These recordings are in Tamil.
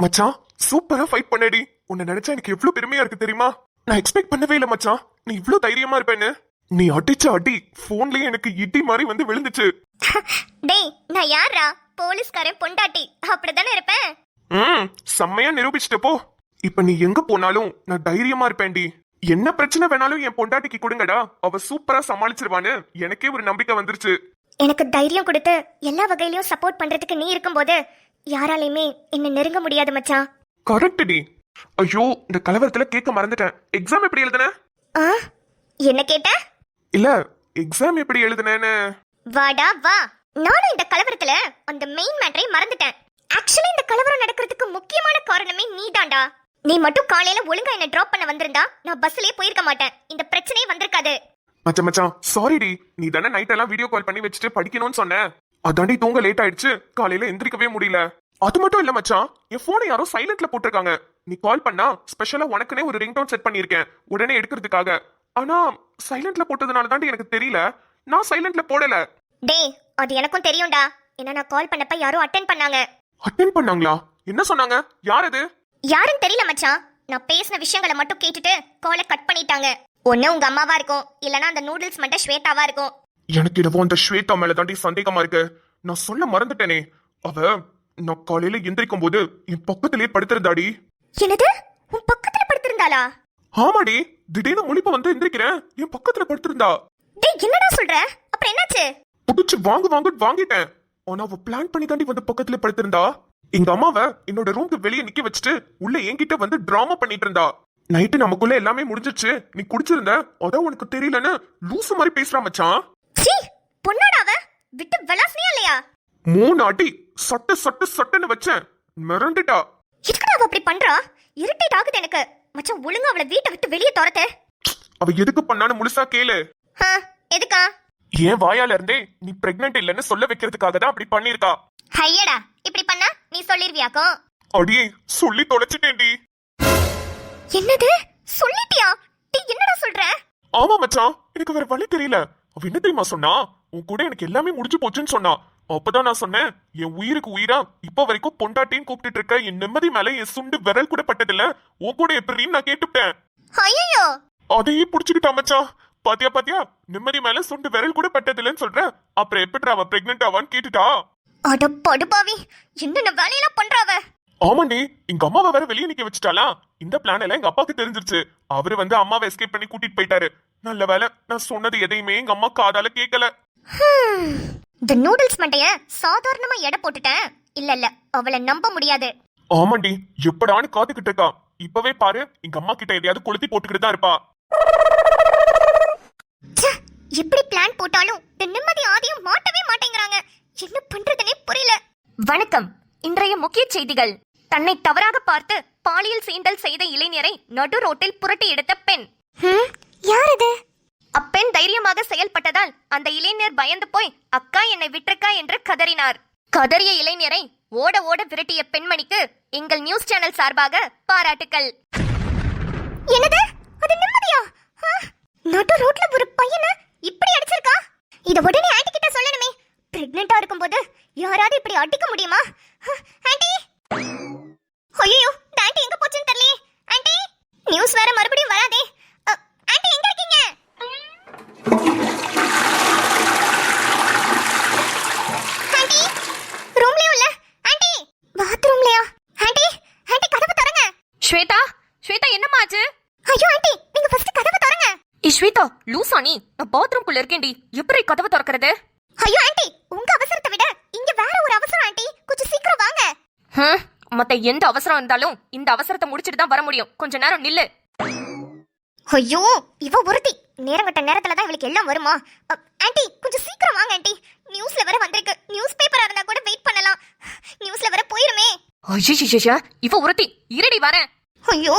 மச்சான் சூப்பரா ஃபைட் பண்ணடி. உன்னை நினைச்சா எனக்கு எவ்வளவு பெருமையா இருக்கு தெரியுமா? நான் எக்ஸ்பெக்ட் பண்ணவே இல்ல மச்சான், நீ இவ்ளோ தைரியமா இருப்பேன்னு. நீ அடிச்ச அடி போன்லயே எனக்கு இடி மாதிரி வந்து விழுந்துச்சு. டேய் நான் யாரா? போலீஸ்காரன் பொண்டாட்டி அப்படிதானே இருப்பேன். செம்மையா நிரூபிச்சிட்ட போ. இப்ப நீ எங்க போனாலும் நான் தைரியமா இருப்பேன்டி. என்ன பிரச்சனை வேணாலும் என் பொண்டாட்டிக்கு கொடுங்கடா, அவ சூப்பரா சமாளிச்சிருவான்னு எனக்கே ஒரு நம்பிக்கை வந்துருச்சு. எனக்கு தைரியம் கொடுத்து எல்லா வகையிலயும் சப்போர்ட் பண்றதுக்கு நீ இருக்கும்போது யாராலையுமே என்ன நெருங்க முடியாது மச்சான். கரெக்ட் டி. ஐயோ இந்த கலவரத்துல கேட்க மறந்துட்டேன். எக்ஸாம் எப்படி எழுதுன? என்ன கேட்ட? இல்ல எக்ஸாம் எப்படி எழுதுனேன்னு. வாடா வா, நானும் இந்த கலவரத்துல அந்த மெயின் மேட்டரை மறந்துட்டேன். ஆக்சுவலி இந்த கலவரம் நடக்கிறதுக்கு முக்கியமான காரணமே நீதான்டா. நீ மட்டும் காலையில ஒழுங்கா என்ன டிராப் பண்ண வந்திருந்தா நான் பஸ்லயே போயிருக்க மாட்டேன், இந்த பிரச்சனையே வந்திருக்காது. மச்சான் சாரி டி. நீ தானே நைட் எல்லாம் வீடியோ கால் பண்ணி வச்சுட்டு படிக்கணும்னு சொன்ன. அதாண்டி தூங்க லேட் ஆயிடுச்சு, காலையில எந்திரிக்கவே முடியல. அது மட்டும் இல்ல மச்சான், என் போனை யாரோ சைலண்ட்ல போட்டிருக்காங்க. நீ கால் பண்ணா ஸ்பெஷலா உனக்குனே ஒரு ரிங்டோன் செட் பண்ணிருக்கேன் உடனே எடுக்கிறதுக்காக. ஆனா சைலண்ட்ல போட்டதுனால தாண்டி எனக்கு தெரியல, நான் சைலண்ட்ல போடல. டேய் அது எனக்கும் தெரியும்டா, என்ன நான் கால் பண்ணப்ப யாரோ அட்டென்ட் பண்ணாங்க. அட்டென்ட் பண்ணாங்களா? என்ன சொன்னாங்க? யார் அது? யாருன்னு தெரியல மச்சான், நான் பேசின விஷயங்களை மட்டும் கேட்டுட்டு காலை கட் பண்ணிட்டாங்க. ஒண்ணு உங்க அம்மாவா இருக்கும், இல்லனா அந்த நூடுல்ஸ் மட்டும் ஸ்வேதாவா இருக்கும். எனக்கு இதோ அந்த ஸ்வேதா மேல தாண்டி சந்தேகமா இருக்கு. நான் சொல்ல மறந்துட்டேனே, அவ நான் காலையில எந்திரிக்கும் போது என் பக்கத்திலே படுத்திருந்தாடி. என்னது? உன் பக்கத்துல படுத்திருந்தாளா? ஆமாடி, திடீர்னு முழிப்பு வந்து எந்திரிக்கிறேன், என் பக்கத்துல படுத்திருந்தா. டேய் என்னடா சொல்ற? அப்புறம் என்னாச்சு? புடிச்சு வாங்கிட்டேன். ஆனா அவ பிளான் பண்ணி தாண்டி வந்து பக்கத்துல படுத்திருந்தா. எங்க அம்மாவை என்னோட ரூம்க்கு வெளியே நிக்க வச்சுட்டு உள்ள என்கிட்ட வந்து டிராமா பண்ணிட்டு இருந்தா. நைட்டு நமக்குள்ள எல்லாமே முடிஞ்சிச்சு, நீ குடிச்சிருந்த அதான் உனக்கு தெரியலன்னு லூசு மாதிரி பேசுறா மச்சான். சீ பொண்ணாடாவ விட்டு விளாஸ்னியா இல்லையா? 3 அடி சட்டுன்னு வச்சேன், மிரண்டுட்டா. எதுக்குடா அவ அப்படி பண்றா? இரிட்டேட் ஆகுது எனக்கு மச்சான். ஒழுங்கா அவளை வீட்டை விட்டு வெளியே துரத்து. அவ எதுக்கு பண்ணான்னு முழுசா கேளு. எதுக்கா? ஏன் வாயால இருந்தே நீ பிரெக்னன்ட் இல்லன்னு சொல்ல வைக்கிறதுக்காக தான் அப்படி பண்ணிருக்கா. ஐயடா இப்படி பண்ணா நீ சொல்லிருவியாக்கோ? அடியே சொல்லி தொலைச்சிட்டேன்டி. என்னது சொல்லிட்டியா? டீ என்னடா சொல்ற? ஆமா மச்சான், எனக்கு வேற வழி தெரியல. அவ என்ன தெரியுமா சொன்னா, உன் கூட எனக்கு எல்லாமே முடிஞ்சு போச்சுன்னு சொன்னா. அப்பதான் நான் சொன்னேன், என் உயிருக்கு உயிரா இப்ப வரைக்கும் பொண்டாட்டின்னு கூப்பிட்டு இருக்க என் நிம்மதி மேல என் சுண்டு விரல் கூட பட்டதில்ல, உன் கூட எப்படின்னு நான் கேட்டுட்டேன். ஐயோ அதையே புடிச்சுக்கிட்டா மச்சான். பாத்தியா நிம்மதி மேல சுண்டு விரல் கூட பட்டதில்லன்னு சொல்ற, அப்புறம் எப்படி அவ பிரெக்னன்ட் ஆவான்னு கேட்டுட்டா. அட படுபாவி, என்னென்ன வேலையெல்லாம் பண்றாவ? ஆமாண்டி, எங்க அம்மாவை வேற வெளியே நிக்க வச்சுட்டாளா. இந்த பிளான் எல்லாம் எங்க அப்பாவுக்கு தெரிஞ்சிருச்சு. அவரு வந்து அம்மாவை எஸ்கேப் பண்ணி கூட்டிட்டு போயிட்டாரு. நல்ல வேலை நான் சொன்னது எதையுமே எங்க அம்மா காதால கேட்கல. இந்த நூடுல்ஸ் மண்டைய சாதாரணமா எடை போட்டுட்டேன். இல்ல அவளை நம்ப முடியாது. ஆமாண்டி, எப்படான்னு காத்துக்கிட்டு இருக்கா. இப்பவே பாரு, எங்க அம்மா கிட்ட எதையாவது கொளுத்தி போட்டுக்கிட்டு தான் இருப்பா. எப்படி பிளான் போட்டாலும் இந்த நிம்மதி ஆதியும் மாட்டவே மாட்டேங்கிறாங்க. என்ன பண்றதுனே புரியல. வணக்கம், இன்றைய முக்கிய செய்திகள். தன்னை தவறாக பார்த்து பாலியல் சீண்டல் செய்த இளைஞரை நடு ரோட்டில் புரட்டி எடுத்த பெண். யார் இது? அப்பெண் தைரியமாக செயல்பட்டதால் அந்த இளைஞர் பயந்து போய் அக்கா என்னை விட்டுருக்கா என்று கதறினார். கதறிய இளைஞரை ஓட ஓட விரட்டிய பெண்மணிக்கு எங்கள் நியூஸ் சேனல் சார்பாக பாராட்டுக்கள். என்னது? அது நிம்மதியா? நடு ரோட்ல ஒரு பையனை இப்படி அடிச்சிருக்கா? இத உடனே ஆன்ட்டி கிட்ட சொல்லணுமே. பிரெக்னன்ட்டா இருக்கும்போது யாராவது இப்படி அடிக்க முடியுமா? ஆன்ட்டி, ஐயோ ஆன்ட்டி எங்க போச்சுன்னு தெரியலையே. ஆன்ட்டி, நியூஸ் வேற மறுபடியும் வராதே. ஆன்ட்டி எங்க இருக்கீங்க? ஆன்ட்டி ரூம்லயே இல்ல. ஆன்ட்டி பாத்ரூம்லயா? ஆன்ட்டி கதவை தரங்க. ஸ்வேதா என்னம்மா ஆச்சு? ஐயோ ஆன்ட்டி நீங்க ஃபர்ஸ்ட் கதவை தரங்க. ஸ்வேதா லூசா நீ? நான் பாத்ரூம்குள்ள இருக்கேன்டி, எப்படி கதவை திறக்கிறது? ஐயோ ஆன்ட்டி உங்க அவசரத்தை விட இங்க வேற ஒரு அவசரம் ஆன்ட்டி, கொஞ்சம் சீக்கிரம் வாங்க. மத்த எந்த அவசரம் இருந்தாலும் இந்த அவசரத்தை முடிச்சிட்டு தான் வர முடியும், கொஞ்ச நேரம் நில்லு. ஐயோ இவ ஒருத்தி நேரங்கட்ட நேரத்துல தான் இவளுக்கு எல்லாம் வருமா? ஆன்ட்டி கொஞ்சம் சீக்கிரம் வாங்க ஆன்ட்டி, நியூஸ்ல வர வந்திருக்கு. நியூஸ் பேப்பரா இருந்தா கூட வெயிட் பண்ணலாம், நியூஸ்ல வர போயிருமே. ஐயோ இவ ஒருத்தி, இருடி வரேன். ஐயோ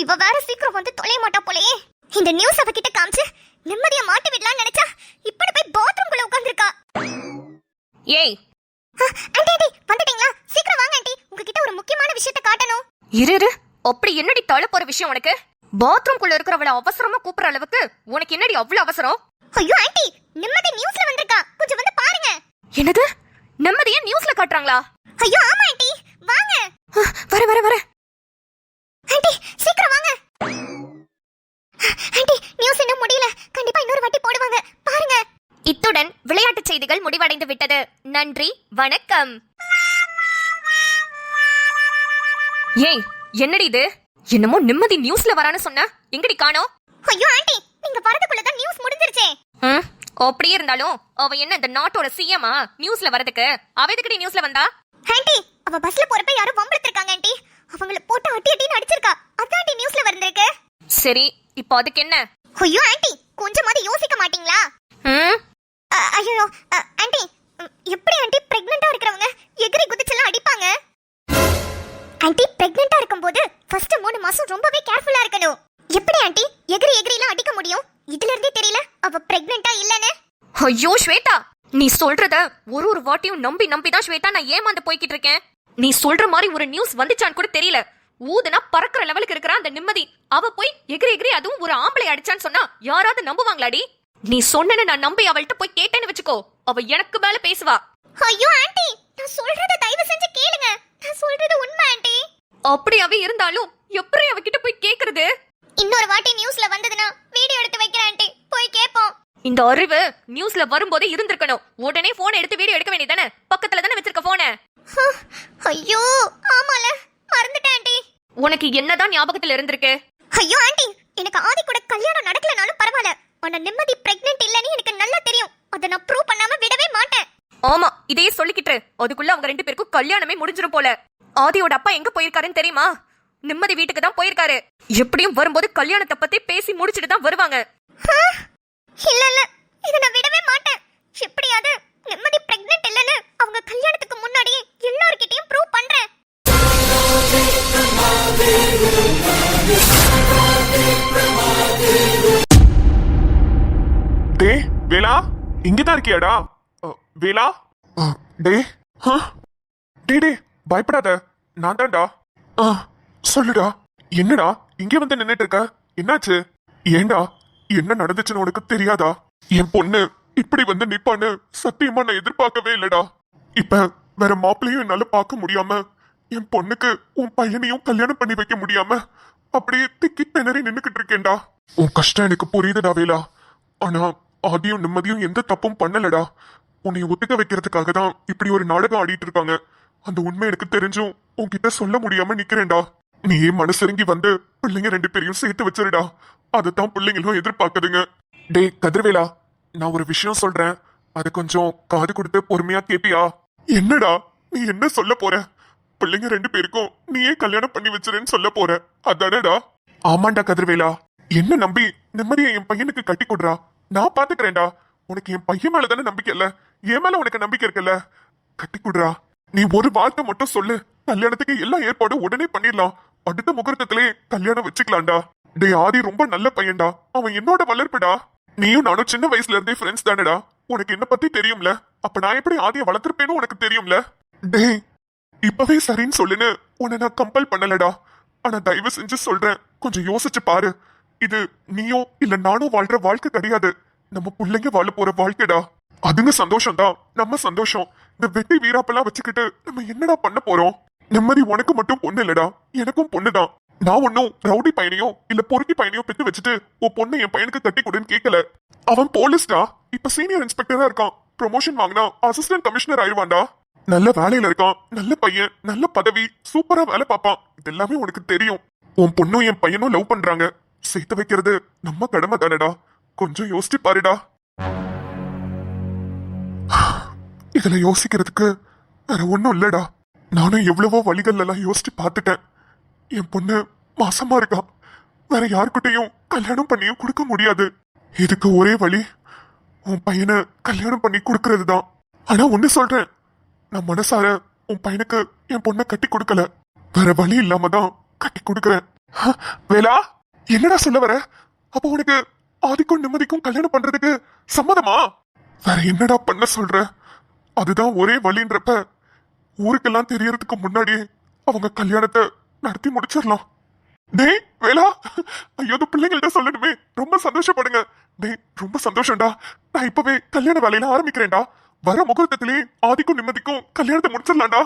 இவ வேற சீக்கிரம் வந்து தொலைய மாட்டா போலயே. இந்த நியூஸ் அவகிட்ட காமிச்சு நிம்மதியா மாட்டி விடலாம்னு நினைச்சா இப்படி போய் பாத்ரூம்குள்ள உட்கார்ந்திருக்கா. ஏய் ஆன்ட்டி வந்துட்டீங்களா? சீக்கிரம் வாங்க ஆன்ட்டி, உங்ககிட்ட ஒரு முக்கியமான விஷயத்தை காட்டணும். இரு அப்படி என்னடி தள்ள போற விஷயம் உனக்கு? பாத்ரூம்குள்ள இருக்கிறவள அவசரமா கூப்பிடுற அளவுக்கு உனக்கு என்னடி அவ்வளவு அவசரம்? ஐயோ ஆன்ட்டி நிம்மதி நியூஸ்ல வந்திருக்கா, கொஞ்சம் வந்து பாருங்க. என்னது? நிம்மதியா நியூஸ்ல காட்டுறாங்களா? ஐயோ ஆமா ஆன்ட்டி வாங்க. வர வர வர. ஆண்டி சீக்கிரம் வாங்க. ஆண்டி நியூஸ் இன்னும் முடியல, கண்டிப்பா இன்னொரு வாட்டி போடுவாங்க பாருங்க. இத்துடன் விளையாட்டுச் செய்திகள் முடிவடைந்து விட்டது. நன்றி, வணக்கம். ஏய், என்னடி இது? என்னமோ நிம்மதி நியூஸ்ல வரான்னு சொன்ன, எங்கடி காணோம்? ஐயோ ஆண்டி, நீங்க வரதுக்குள்ளதான் நியூஸ் முடிஞ்சிருச்சே. அப்படியே இருந்தாலும் அவ என்ன இந்த நாட்டோட சிஎம்மா நியூஸ்ல வரதுக்கு? அவ எதுக்குடி நியூஸ்ல வந்தா? ஆண்டி அவ பஸ்ல போறப்ப யாரோ வம்பிழுத்திருக்காங்க ஆண்டி. அவங்கள போட்டு அட்டி அட்டின்னு அடிச்சிருக்கா. அதான் ஆண்டி நியூஸ்ல வந்திருக்கு. சரி, இப்போ அதுக்கு என்ன? ஐயோ ஆண்டி, கொஞ்சமாவது யோசிக்க மாட்டீங்களா? ஐயோ ஆண்டி, எப்படி ஆண்டி பிரெக்னன்ட்டா இருக்கிறவங்க எகிரி குதிச்செல்லாம் அடிப்பாங்க? ஆண்டி பிரெக்னன்ட்டா இருக்கும்போது ஃபர்ஸ்ட் 3 மாசம் ரொம்பவே கேர்ஃபுல்லா இருக்கணும். எப்படி ஆண்டி எகிரி எகிரிலாம் அடிக்க முடியும்? இதுல இருந்தே தெரியல அவ பிரெக்னன்ட்டா இல்லன்னு. ஐயோ ஸ்வேதா, நீ சொல்றத ஒரு வாட்டியும் நம்பி தான் ஸ்வேதா நான் ஏமாந்து போய்கிட்டு இருக்கேன். நீ சொல்ற மாதிரி ஒரு நியூஸ் வந்துச்சான்னு கூட தெரியல. ஊதுனா பறக்கிற லெவலுக்கு இருக்கிற அந்த நிம்மதி அவ போய் எகிரி அதுவும் ஒரு ஆம்பளை அடிச்சான்னு சொன்னா யாராவது நம்புவாங்களாடி? நீ சொன்னேன்னு நான் நம்பி அவள்கிட்ட போய் கேட்டேன்னு வச்சுக்கோ, அவ எனக்கு மேல பேசுவா. ஐயோ ஆண்டி, நான் சொல்றத தயவு செஞ்சு கேளுங்க. நான் சொல்றது உண்மை ஆண்டி. அப்படியாவே இருந்தாலும் எப்படி அவகிட்ட போய் கேக்குறது? இன்னொரு வாட்டி நியூஸ்ல வந்ததுன்னா வீடியோ எடுத்து வைக்கிறேன் ஆண்டி, போய் கேப்போம். இந்த அறிவு நியூஸ்ல வரும்போதே இருந்திருக்கணும். உடனே போன் எடுத்து வீடியோ எடுக்க வேண்டியதானே? பக்கத்துல தானே வச்சிருக்க போன. ஐயோ ஆமால, மறந்துட்டேன் ஆண்டி. உனக்கு என்னதான் ஞாபகத்துல இருந்திருக்கு? ஐயோ ஆண்டி, எனக்கு ஆதி கூட கல்யாணம் நடக்கலனாலும் பரவாயில்ல, ஆனா நிம்மதி பிரெக்னன்ட் இல்லன்னு எனக்கு நல்லா தெரியும். அத நான் ப்ரூவ் பண்ணாம விடவே மாட்டேன். ஆமா, இதையே சொல்லிக்கிட்டு அதுக்குள்ள அவங்க 2 பேருக்கும் கல்யாணமே முடிஞ்சிரும் போல. ஆதியோட அப்பா எங்க போயிருக்காருன்னு தெரியுமா? நிம்மதி வீட்டுக்கு தான் போயிருக்காரு. எப்படியும் வரும்போது கல்யாணத்தை பத்தி பேசி முடிச்சிட்டு தான் வருவாங்க. இல்ல இல்ல, இத நான் விடவே மாட்டேன். எப்படியாவது நிம்மதி பிரெக்னன்ட் இல்லன்னு அவங்க கல்யாணத்துக்கு முன்னாடியே எல்லார்கிட்டயும் ப்ரூவ் பண்றேன். டே வேலா, இங்கதான் இருக்கியாடா? வேலா, டே டே டே பயப்படாத, நான் தான்டா. சொல்லுடா, என்னடா இங்க வந்து நின்னுட்டு இருக்க? என்னாச்சு? ஏண்டா, என்ன நடந்துச்சுன்னு உனக்கு தெரியாதா? என் பொண்ணு இப்படி வந்து நிப்பான்னு சத்தியமா நான் எதிர்பார்க்கவே இல்லடா. இப்ப வேற மாப்பிள்ளையும் என்னால பார்க்க முடியாம, என் பொண்ணுக்கு உன் பையனையும் கல்யாணம் பண்ணி வைக்க முடியாம அப்படியே திக்கி திணறி நின்னுக்கிட்டு இருக்கேன்டா. உன் கஷ்டம் எனக்கு புரியுதுடா வேலா. ஆனா ஆதியும் நிம்மதியும் எந்த தப்பும் பண்ணலடா. உன்னை ஒத்துக்க வைக்கிறதுக்காக தான் இப்படி ஒரு நாடகம் ஆடிட்டு இருக்காங்க. அந்த உண்மை எனக்கு தெரிஞ்சும் உன்கிட்ட சொல்ல முடியாம நிக்கிறேன்டா. நீயே மனசிறங்கி வந்து பிள்ளைங்க 2 பேரையும் சேர்த்து வச்சிருடா. அதுதான் பிள்ளைங்களும் எதிர்பார்க்குதுங்க. டே கதிர்வேலா, நான் ஒரு விஷயம் சொல்றேன், அது கொஞ்சம் காது கொடுத்து பொறுமையா கேப்பியா? என்னடா நீ என்ன சொல்ல போற? பிள்ளைங்க 2 பேருக்கும் நீயே கல்யாணம் பண்ணி வச்சிருன்னு சொல்ல போற, அதானடா? ஆமாண்டா கதிர்வேலா, என்ன நம்பி நிம்மதியை என் பையனுக்கு கட்டி கொடுறா, நான் பாத்துக்கிறேன்டா. உனக்கு என் பையன் மேல தானே நம்பிக்கை இல்ல, என் மேல உனக்கு நம்பிக்கை இருக்குல்ல? கட்டி கொடுறா. நீ ஒரு வார்த்தை மட்டும் சொல்லு, கல்யாணத்துக்கு எல்லா ஏற்பாடும் உடனே பண்ணிடலாம். அடுத்த முகூர்த்தத்திலே கல்யாணம் வச்சுக்கலாம்டா. டே ஆதி ரொம்ப நல்ல பையன்டா, அவன் என்னோட வளர்ப்புடா. நீயும் நானும் சின்ன வயசுல இருந்தே ஃப்ரெண்ட்ஸ் தானடா. உனக்கு என்ன பத்தி தெரியும்ல, அப்ப நான் எப்படி ஆதியை வளர்த்திருப்பேன்னு உனக்கு தெரியும்ல. டே இப்பவே சரின்னு சொல்லுன்னு உன்னை நான் கம்பல் பண்ணலடா. ஆனா தயவு செஞ்சு சொல்றேன், கொஞ்சம் யோசிச்சு பாரு. இது நீயோ இல்ல நானும் வாழ்ற வாழ்க்கை கிடையாது, நம்ம பிள்ளைங்க வாழ போற வாழ்க்கைடா. அதுங்க சந்தோஷம் தான் நம்ம சந்தோஷம். இந்த வெட்டி வீராப்பெல்லாம் வச்சுக்கிட்டு நம்ம என்னடா பண்ண போறோம்? நிம்மதி உனக்கு மட்டும் பொண்ணு இல்லடா, எனக்கும் பொண்ணுதான். நான் ஒன்னும் ரவுடி பையனையோ இல்ல பொறுக்கி பையனையோ பெத்து வச்சுட்டு உன் பொண்ணு என் பையனுக்கு கட்டி கொடுன்னு கேட்கல. அவன் போலீஸ்டா, இப்ப சீனியர் இன்ஸ்பெக்டரா இருக்கான். ப்ரொமோஷன் வாங்கினா அசிஸ்டன்ட் கமிஷனர் ஆயிடுவான்டா. நல்ல வேலையில இருக்கான், நல்ல பையன், நல்ல பதவி, சூப்பரா வேலை பார்ப்பான். இது எல்லாமே உனக்கு தெரியும். உன் பொண்ணும் என் பையனும் லவ் பண்றாங்க, சேர்த்து வைக்கிறது நம்ம கடமை தானடா. கொஞ்சம் யோசிச்சு பாருடா. இதுல யோசிக்கிறதுக்கு வேற ஒண்ணும் இல்லடா. நானும் எவ்வளவோ வழிகள் எல்லாம் யோசிச்சு பார்த்துட்டேன். என் பொண்ணு மாசமா இருக்கா, வேற யாருக்கிட்டையும் கல்யாணம் பண்ணியும் கொடுக்க முடியாது. இதுக்கு ஒரே வழி உன் பையனை கல்யாணம் பண்ணி கொடுக்கறது தான். ஆனா ஒண்ணு சொல்றேன், நான் மனசார உன் பையனுக்கு என் பொண்ணை கட்டி கொடுக்கல, வேற வழி இல்லாம தான் கட்டி கொடுக்கறேன். வேலா, என்னடா சொல்ல வர? அப்போ உனக்கு ஆதிக்கும் நிம்மதிக்கும் கல்யாணம் பண்றதுக்கு சம்மதமா? வேற என்னடா பண்ண சொல்ற? அதுதான் ஒரே வழின்றப்ப ஊருக்கெல்லாம் தெரியறதுக்கு முன்னாடி அவங்க கல்யாணத்தை நடத்தி முடிச்சிடலாம். டேய் வேலா, ஐயோ பிள்ளைங்கள்ட்ட சொல்லணுமே, ரொம்ப சந்தோஷப்படுங்க. டேய் ரொம்ப சந்தோஷம்டா, நான் இப்பவே கல்யாண வேலையில ஆரம்பிக்கிறேன்டா. வர முகூர்த்தத்திலே ஆதிக்கும் நிம்மதிக்கும் கல்யாணத்தை முடிச்சிடலாம்டா.